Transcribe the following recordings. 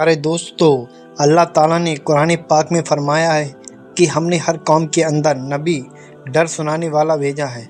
अरे दोस्तों, अल्लाह ताला ने कुरान पाक में फरमाया है कि हमने हर कौम के अंदर नबी डर सुनाने वाला भेजा है।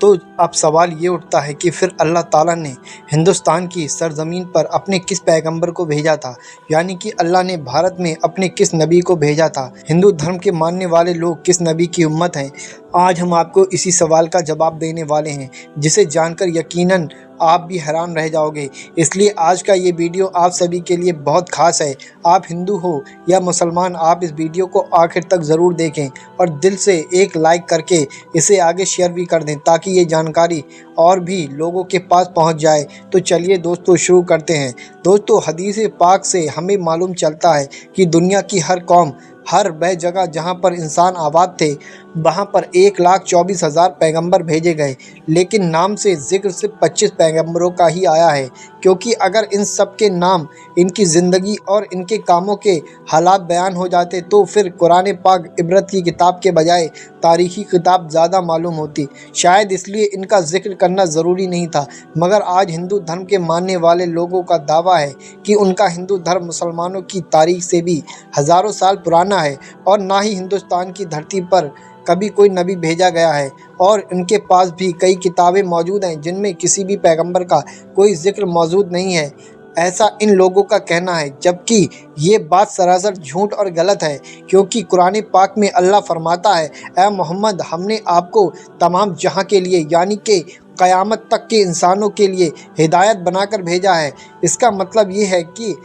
तो अब सवाल ये उठता है कि फिर अल्लाह ताला ने हिंदुस्तान की सरज़मीन पर अपने किस पैगंबर को भेजा था, यानी कि अल्लाह ने भारत में अपने किस नबी को भेजा था। हिंदू धर्म के मानने वाले लोग किस नबी की उम्मत हैं। आज हम आपको इसी सवाल का जवाब देने वाले हैं, जिसे जानकर यकीनन आप भी हैरान रह जाओगे। इसलिए आज का ये वीडियो आप सभी के लिए बहुत ख़ास है। आप हिंदू हो या मुसलमान, आप इस वीडियो को आखिर तक ज़रूर देखें और दिल से एक लाइक करके इसे आगे शेयर भी कर दें, ताकि ये जानकारी और भी लोगों के पास पहुंच जाए। तो चलिए दोस्तों, शुरू करते हैं। दोस्तों, हदीस पाक से हमें मालूम चलता है कि दुनिया की हर कौम, हर वह जगह जहाँ पर इंसान आबाद थे, वहाँ पर 1,24,000 पैगंबर भेजे गए, लेकिन नाम से ज़िक्र सिर्फ 25 पैगंबरों का ही आया है। क्योंकि अगर इन सब के नाम, इनकी ज़िंदगी और इनके कामों के हालात बयान हो जाते तो फिर कुरान पाक इबरत की किताब के बजाय तारीख़ी किताब ज़्यादा मालूम होती। शायद इसलिए इनका ज़िक्र करना ज़रूरी नहीं था। मगर आज हिंदू धर्म के मानने वाले लोगों का दावा है कि उनका हिंदू धर्म मुसलमानों की तारीख़ से भी हज़ारों साल पुराना है, और ना ही हिंदुस्तान की धरती पर कभी कोई नबी भेजा गया है। और इनके पास भी कई किताबें मौजूद हैं जिनमें किसी भी पैगंबर का कोई ज़िक्र मौजूद नहीं है, ऐसा इन लोगों का कहना है। जबकि ये बात सरासर झूठ और गलत है, क्योंकि कुरान पाक में अल्लाह फरमाता है, ऐ मोहम्मद, हमने आपको तमाम जहां के लिए, यानी कि क़यामत तक के इंसानों के लिए हिदायत बनाकर भेजा है। इसका मतलब ये है कि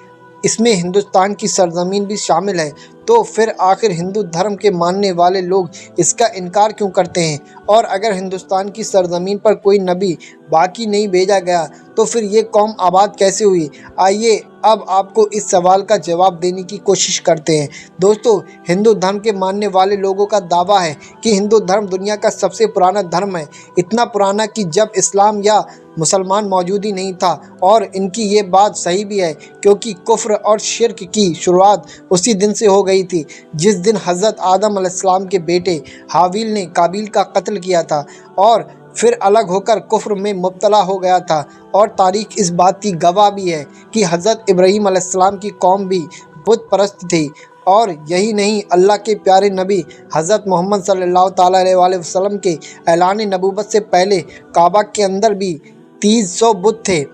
इसमें हिंदुस्तान की सरजमीन भी शामिल है। तो फिर आखिर हिंदू धर्म के मानने वाले लोग इसका इनकार क्यों करते हैं? और अगर हिंदुस्तान की सरजमीन पर कोई नबी बाकी नहीं भेजा गया तो फिर ये कौम आबाद कैसे हुई? आइए अब आपको इस सवाल का जवाब देने की कोशिश करते हैं। दोस्तों, हिंदू धर्म के मानने वाले लोगों का दावा है कि हिंदू धर्म दुनिया का सबसे पुराना धर्म है। इतना पुराना कि जब इस्लाम या मुसलमान मौजूद ही नहीं था। और इनकी ये बात सही भी है, क्योंकि कुफ्र और शिर्क की शुरुआत उसी दिन से हो गई थी जिस दिन हज़रत आदम अलैहिस्सलाम के बेटे हाबिल ने काबिल का कत्ल किया था और फिर अलग होकर कुफ्र में मुब्तला हो गया था। और तारीख़ इस बात की गवाह भी है कि हज़रत इब्राहीम अलैहिस्सलाम की कौम भी बुत परस्त थी। और यही नहीं, अल्लाह के प्यारे नबी हज़रत मोहम्मद सल्लल्लाहु ताला अलैहि वसल्लम के ऐलान नबूवत से पहले काबा के अंदर भी 300 बुत थे,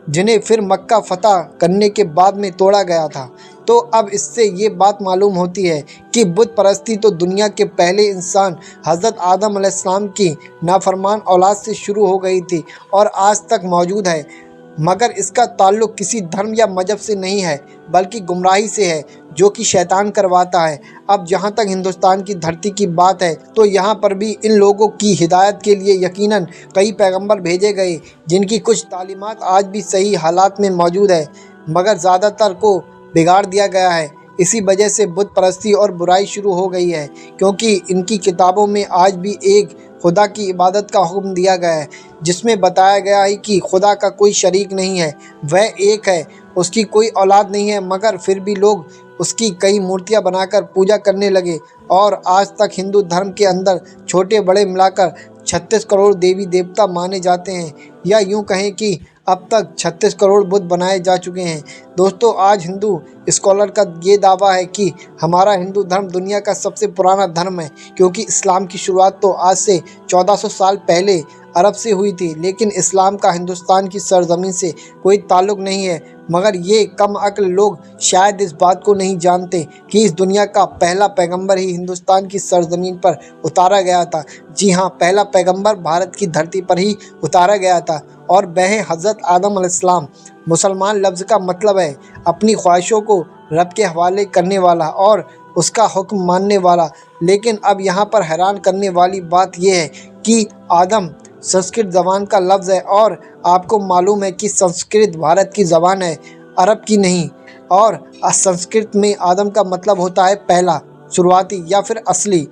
जिन्हें फिर मक्का फ़तह करने के बाद में तोड़ा गया था। तो अब इससे ये बात मालूम होती है कि बुत परस्ती तो दुनिया के पहले इंसान हज़रत आदम अलैहिस्सलाम की नाफरमान औलाद से शुरू हो गई थी और आज तक मौजूद है। मगर इसका ताल्लुक़ किसी धर्म या मजहब से नहीं है, बल्कि गुमराही से है, जो कि शैतान करवाता है। अब जहाँ तक हिंदुस्तान की धरती की बात है, तो यहाँ पर भी इन लोगों की हिदायत के लिए यकीनन कई पैगंबर भेजे गए, जिनकी कुछ तालीमात आज भी सही हालात में मौजूद है, मगर ज़्यादातर को बिगाड़ दिया गया है। इसी वजह से बुत परस्ती और बुराई शुरू हो गई है, क्योंकि इनकी किताबों में आज भी एक खुदा की इबादत का हुक्म दिया गया है, जिसमें बताया गया है कि खुदा का कोई शरीक नहीं है, वह एक है, उसकी कोई औलाद नहीं है। मगर फिर भी लोग उसकी कई मूर्तियां बनाकर पूजा करने लगे। और आज तक हिंदू धर्म के अंदर छोटे बड़े मिलाकर 36 करोड़ देवी देवता माने जाते हैं, या यूं कहें कि अब तक 36 करोड़ बुत बनाए जा चुके हैं। दोस्तों, आज हिंदू स्कॉलर का ये दावा है कि हमारा हिंदू धर्म दुनिया का सबसे पुराना धर्म है, क्योंकि इस्लाम की शुरुआत तो आज से 1400 साल पहले अरब से हुई थी, लेकिन इस्लाम का हिंदुस्तान की सरजमीन से कोई ताल्लुक़ नहीं है। मगर ये कम अक्ल लोग शायद इस बात को नहीं जानते कि इस दुनिया का पहला पैगंबर ही हिंदुस्तान की सरजमीन पर उतारा गया था। जी हाँ, पहला पैगंबर भारत की धरती पर ही उतारा गया था, और वह हज़रत आदम अलैहिस्सलाम। मुसलमान लफ्ज़ का मतलब है अपनी ख्वाहिशों को रब के हवाले करने वाला और उसका हुक्म मानने वाला। लेकिन अब यहाँ पर हैरान करने वाली बात यह है कि आदम संस्कृत ज़बान का लफ्ज़ है, और आपको मालूम है कि संस्कृत भारत की ज़बान है, अरब की नहीं। और संस्कृत में आदम का मतलब होता है पहला, शुरुआती या फिर असली।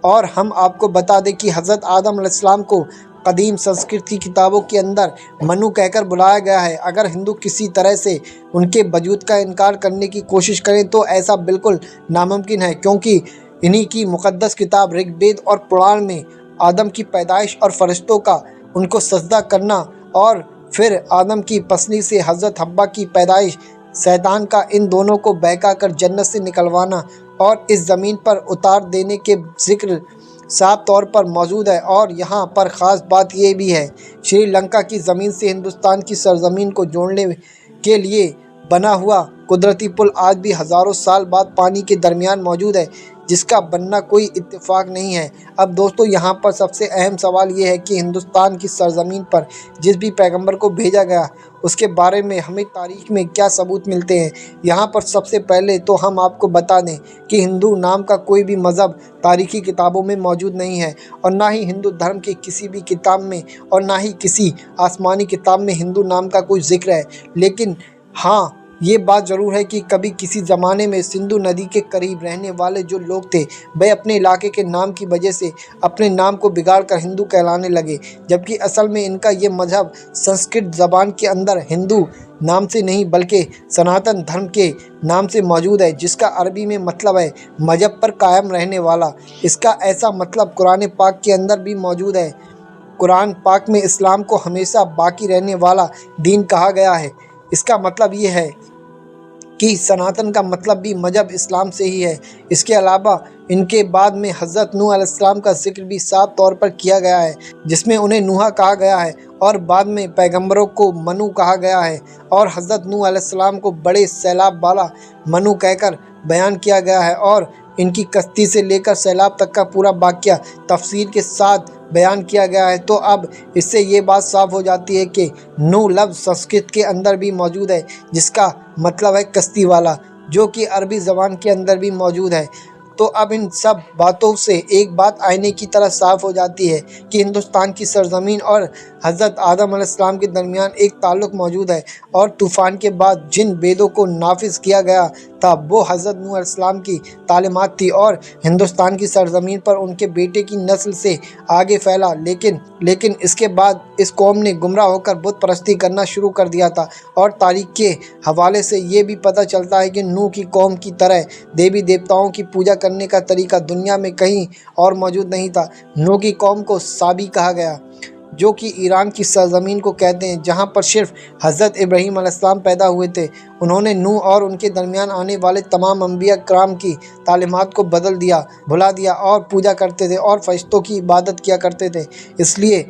और हम आपको बता दें कि हज़रत आदम अलैहिस्सलाम को कदीम संस्कृत की किताबों के अंदर मनु कहकर बुलाया गया है। अगर हिंदू किसी तरह से उनके वजूद का इनकार करने की कोशिश करें तो ऐसा बिल्कुल नामुमकिन है, क्योंकि इन्हीं की मुक़द्दस किताब ऋग्वेद और पुराण में आदम की पैदाइश और फरिश्तों का उनको सजदा करना, और फिर आदम की पसली से हज़रत हव्वा की पैदाइश शैतान का इन दोनों को बहका कर जन्नत से निकलवाना और इस ज़मीन पर उतार देने के जिक्र साफ तौर पर मौजूद है। और यहाँ पर ख़ास बात यह भी है, श्रीलंका की ज़मीन से हिंदुस्तान की सरज़मीन को जोड़ने के लिए बना हुआ कुदरती पुल आज भी हज़ारों साल बाद पानी के दरमियान मौजूद है, जिसका बनना कोई इत्तेफाक नहीं है। अब दोस्तों, यहाँ पर सबसे अहम सवाल ये है कि हिंदुस्तान की सरज़मीन पर जिस भी पैगंबर को भेजा गया उसके बारे में हमें तारीख़ में क्या सबूत मिलते हैं। यहाँ पर सबसे पहले तो हम आपको बता दें कि हिंदू नाम का कोई भी मज़हब तारीख़ी किताबों में मौजूद नहीं है, और ना ही हिंदू धर्म के किसी भी किताब में और ना ही किसी आसमानी किताब में हिंदू नाम का कोई जिक्र है। लेकिन हाँ, ये बात ज़रूर है कि कभी किसी ज़माने में सिंधु नदी के करीब रहने वाले जो लोग थे, वे अपने इलाके के नाम की वजह से अपने नाम को बिगाड़ कर हिंदू कहलाने लगे, जबकि असल में इनका ये मज़हब संस्कृत ज़बान के अंदर हिंदू नाम से नहीं बल्कि सनातन धर्म के नाम से मौजूद है, जिसका अरबी में मतलब है मज़हब पर कायम रहने वाला। इसका ऐसा मतलब कुरान पाक के अंदर भी मौजूद है। कुरान पाक में इस्लाम को हमेशा बाकी रहने वाला दीन कहा गया है। इसका मतलब ये है कि सनातन का मतलब भी मजहब इस्लाम से ही है। इसके अलावा इनके बाद में हज़रत नूह अलैहिस्सलाम का जिक्र भी साफ तौर पर किया गया है, जिसमें उन्हें नूहा कहा गया है, और बाद में पैगंबरों को मनु कहा गया है, और हज़रत नूह अलैहिस्सलाम को बड़े सैलाब वाला मनु कहकर बयान किया गया है, और इनकी कश्ती से लेकर सैलाब तक का पूरा वाक़या तफसील के साथ बयान किया गया है। तो अब इससे ये बात साफ हो जाती है कि नूह लफ्ज़ संस्कृत के अंदर भी मौजूद है, जिसका मतलब है कश्ती वाला, जो कि अरबी ज़बान के अंदर भी मौजूद है। तो अब इन सब बातों से एक बात आईने की तरह साफ़ हो जाती है कि हिंदुस्तान की सरज़मीन और हज़रत आदम अलैहिस्सलाम के दरमियान एक ताल्लुक़ मौजूद है, और तूफ़ान के बाद जिन बेदों को नाफिज किया गया था वो हज़रत नूह अलैहिस्सलाम की तालीमात थी, और हिंदुस्तान की सरज़मीन पर उनके बेटे की नस्ल से आगे फैला। लेकिन इसके बाद इस कौम ने गुमराह होकर बुत परस्ती करना शुरू कर दिया था, और तारीख़ के हवाले से ये भी पता चलता है कि नूह की कौम की तरह देवी देवताओं की पूजा करने का तरीका दुनिया में कहीं और मौजूद नहीं था। नूह की कौम को साबी कहा गया, जो कि ईरान की सरज़मीन को कहते हैं, जहां पर सिर्फ हज़रत इब्राहीम अलैहिस्सलाम पैदा हुए थे। उन्होंने नूह और उनके दरमियान आने वाले तमाम अंबिया कराम की तालीमात को भुला दिया और पूजा करते थे और फरिश्तों की इबादत किया करते थे। इसलिए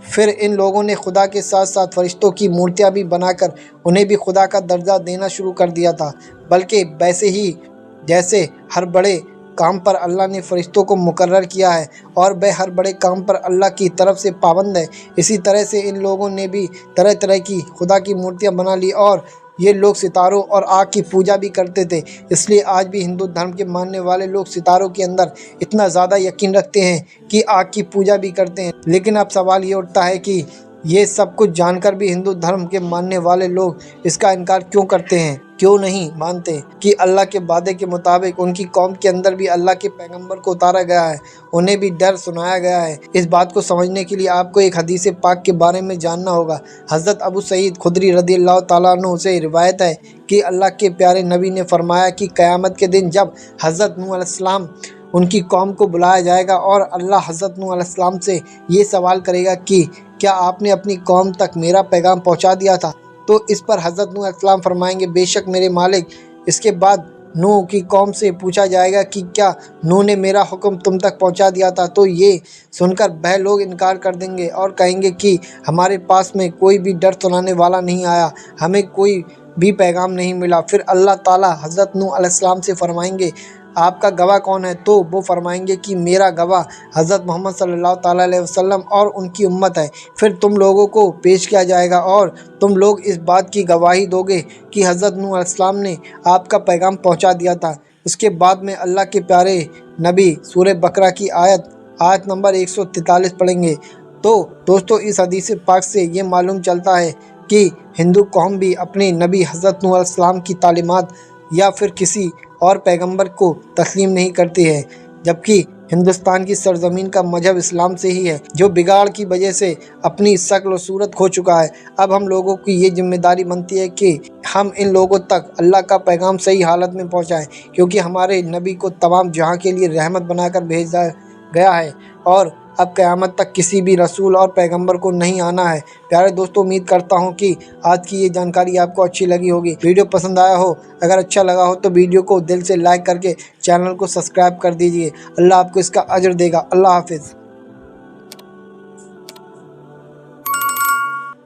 फिर इन लोगों ने खुदा के साथ साथ फरिश्तों की मूर्तियाँ भी बनाकर उन्हें भी खुदा का दर्जा देना शुरू कर दिया था। बल्कि वैसे ही जैसे हर बड़े काम पर अल्लाह ने फरिश्तों को मुकर्रर किया है और वह हर बड़े काम पर अल्लाह की तरफ से पाबंद है, इसी तरह से इन लोगों ने भी तरह तरह की खुदा की मूर्तियां बना ली, और ये लोग सितारों और आग की पूजा भी करते थे। इसलिए आज भी हिंदू धर्म के मानने वाले लोग सितारों के अंदर इतना ज़्यादा यकीन रखते हैं कि आग की पूजा भी करते हैं। लेकिन अब सवाल ये उठता है कि ये सब कुछ जानकर भी हिंदू धर्म के मानने वाले लोग इसका इनकार क्यों करते हैं, क्यों नहीं मानते कि अल्लाह के वादे के मुताबिक उनकी कौम के अंदर भी अल्लाह के पैगंबर को उतारा गया है, उन्हें भी डर सुनाया गया है। इस बात को समझने के लिए आपको एक हदीस पाक के बारे में जानना होगा। हज़रत अबू सईद खुदरी रज़ियल्लाहु ताला अन्हु से रिवायत है कि अल्लाह के प्यारे नबी ने फरमाया कि क़यामत के दिन जब हज़रत नूह अलैहिस्सलाम उनकी कौम को बुलाया जाएगा और अल्लाह हज़रत नूह अलैहिस्सलाम से ये सवाल करेगा कि क्या आपने अपनी कौम तक मेरा पैगाम पहुंचा दिया था, तो इस पर हज़रत नूह अलैहिस्सलाम फरमाएंगे, बेशक मेरे मालिक। इसके बाद नूह की कौम से पूछा जाएगा कि क्या नूह ने मेरा हुक्म तुम तक पहुंचा दिया था, तो ये सुनकर वह लोग इनकार कर देंगे और कहेंगे कि हमारे पास में कोई भी डर सुनाने वाला नहीं आया, हमें कोई भी पैगाम नहीं मिला। फिर अल्लाह ताला हज़रत नूह अलैहिस्सलाम से फरमाएंगे, आपका गवाह कौन है? तो वो फरमाएंगे कि मेरा गवाह हज़रत मोहम्मद सल्लल्लाहु ताला अलैहि वसल्लम और उनकी उम्मत है। फिर तुम लोगों को पेश किया जाएगा और तुम लोग इस बात की गवाही दोगे कि हज़रत नूह अलैहिस्सलाम ने आपका पैगाम पहुंचा दिया था। उसके बाद में अल्लाह के प्यारे नबी सूरह बकरा की आयत नंबर 143 पढ़ेंगे। तो दोस्तों, इस हदीस पाक से ये मालूम चलता है कि हिंदू कौम भी अपने नबी हज़रत नूह अलैहिस्सलाम की तालीमात या फिर किसी और पैगंबर को तस्लीम नहीं करती है, जबकि हिंदुस्तान की सरजमीन का मजहब इस्लाम से ही है, जो बिगाड़ की वजह से अपनी शक्ल और सूरत खो चुका है। अब हम लोगों की ये जिम्मेदारी बनती है कि हम इन लोगों तक अल्लाह का पैगाम सही हालत में पहुंचाएं, क्योंकि हमारे नबी को तमाम जहां के लिए रहमत बनाकर भेजा गया है और اب قیامت تک کسی بھی رسول اور پیغمبر کو نہیں آنا ہے۔ پیارے دوستوں، امید کرتا ہوں کہ آج کی یہ جانکاری آپ کو اچھی لگی ہوگی۔ ویڈیو پسند آیا ہو، اگر اچھا لگا ہو تو ویڈیو کو دل سے لائک کر کے چینل کو سبسکرائب کر دیجئے۔ اللہ آپ کو اس کا اجر دے گا۔ اللہ حافظ۔